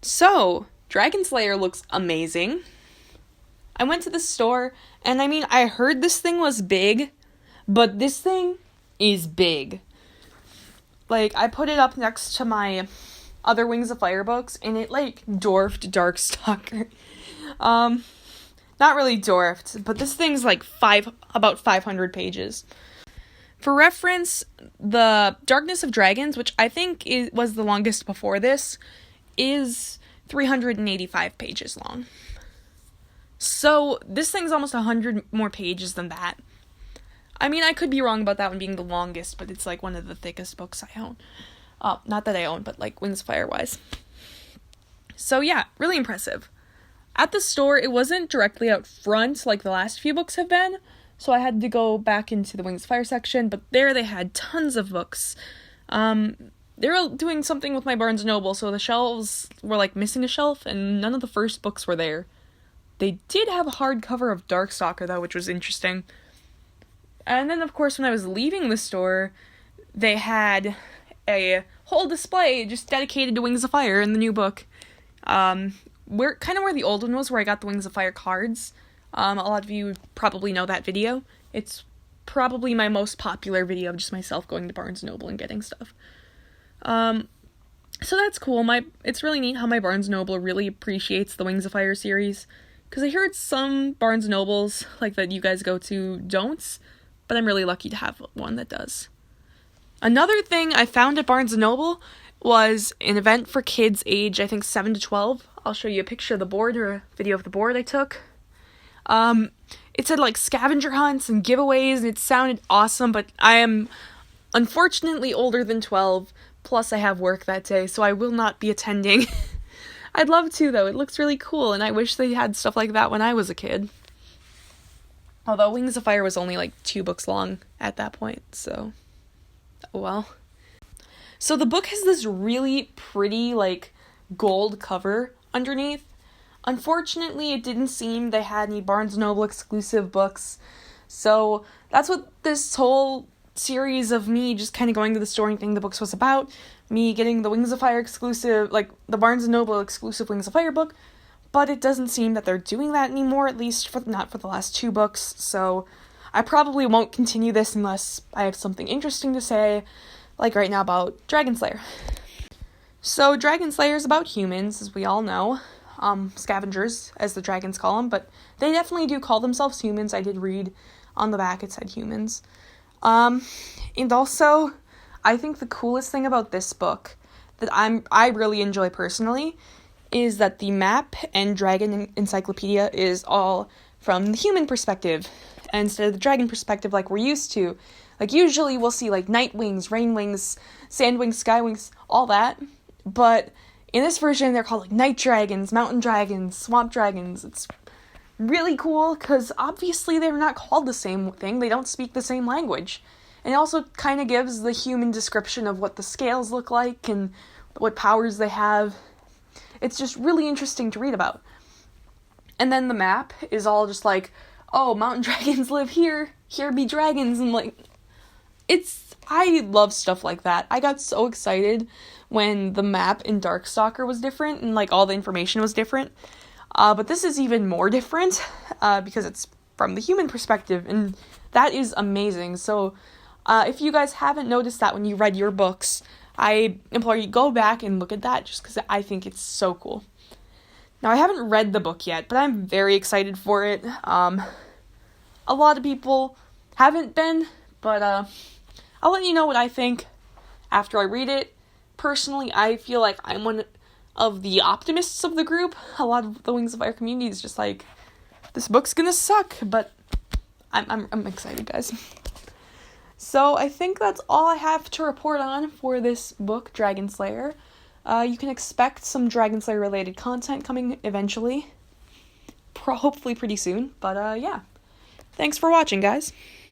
So, Dragonslayer looks amazing. I went to the store, and I mean, I heard this thing was big, but this thing is big. Like, I put it up next to my other Wings of Fire books, and it, like, dwarfed Darkstalker. Not really dwarfed, but this thing's, like, about 500 pages. For reference, the Darkness of Dragons, which I think was the longest before this, is 385 pages long. So, this thing's almost 100 more pages than that. I mean, I could be wrong about that one being the longest, but it's, like, one of the thickest books I own. Not that I own, but, like, Wings of Fire-wise. So, yeah, really impressive. At the store, it wasn't directly out front like the last few books have been, so I had to go back into the Wings of Fire section, but there they had tons of books. They were doing something with my Barnes & Noble, so the shelves were, like, missing a shelf, and none of the first books were there. They did have a hardcover of Darkstalker, though, which was interesting. And then, of course, when I was leaving the store, they had a whole display just dedicated to Wings of Fire in the new book. Where the old one was, where I got the Wings of Fire cards. A lot of you probably know that video. It's probably my most popular video of just myself going to Barnes & Noble and getting stuff. So that's cool. It's really neat how my Barnes & Noble really appreciates the Wings of Fire series. Because I heard some Barnes & Nobles, like that you guys go to, don't. But I'm really lucky to have one that does. Another thing I found at Barnes & Noble was an event for kids age, I think, 7 to 12. I'll show you a picture of the board or a video of the board I took. It said, like, scavenger hunts and giveaways, and it sounded awesome, but I am unfortunately older than 12, plus I have work that day, so I will not be attending. I'd love to, though. It looks really cool, and I wish they had stuff like that when I was a kid. Although Wings of Fire was only, like, 2 books long at that point, so oh well. So the book has this really pretty, like, gold cover underneath. Unfortunately, it didn't seem they had any Barnes & Noble exclusive books, so that's what this whole series of me just kind of going to the store and getting the books was about. Me getting the Wings of Fire exclusive, like, the Barnes & Noble exclusive Wings of Fire book, but it doesn't seem that they're doing that anymore, at least not for the last 2 books, so I probably won't continue this unless I have something interesting to say, like right now about Dragonslayer. So, Dragonslayer is about humans, as we all know. Scavengers, as the dragons call them, but they definitely do call themselves humans. I did read on the back it said humans. And also, I think the coolest thing about this book that I really enjoy personally is that the map and dragon encyclopedia is all from the human perspective instead of the dragon perspective like we're used to. Like, usually we'll see, like, night wings, rain wings, sand wings, sky wings, all that, but in this version, they're called, like, night dragons, mountain dragons, swamp dragons. It's really cool, because obviously they're not called the same thing. They don't speak the same language. And it also kind of gives the human description of what the scales look like and what powers they have. It's just really interesting to read about. And then the map is all just like, oh, mountain dragons live here, here be dragons, and, like, I love stuff like that. I got so excited when the map in Darkstalker was different and, like, all the information was different. But this is even more different because it's from the human perspective, and that is amazing. So if you guys haven't noticed that when you read your books, I implore you go back and look at that just because I think it's so cool. Now, I haven't read the book yet, but I'm very excited for it. A lot of people haven't been, but I'll let you know what I think after I read it. Personally, I feel like I'm one of the optimists of the group. A lot of the Wings of Fire community is just like, this book's gonna suck, but I'm excited, guys. So I think that's all I have to report on for this book, Dragonslayer. You can expect some Dragonslayer related content coming eventually. Hopefully pretty soon, but yeah. Thanks for watching, guys.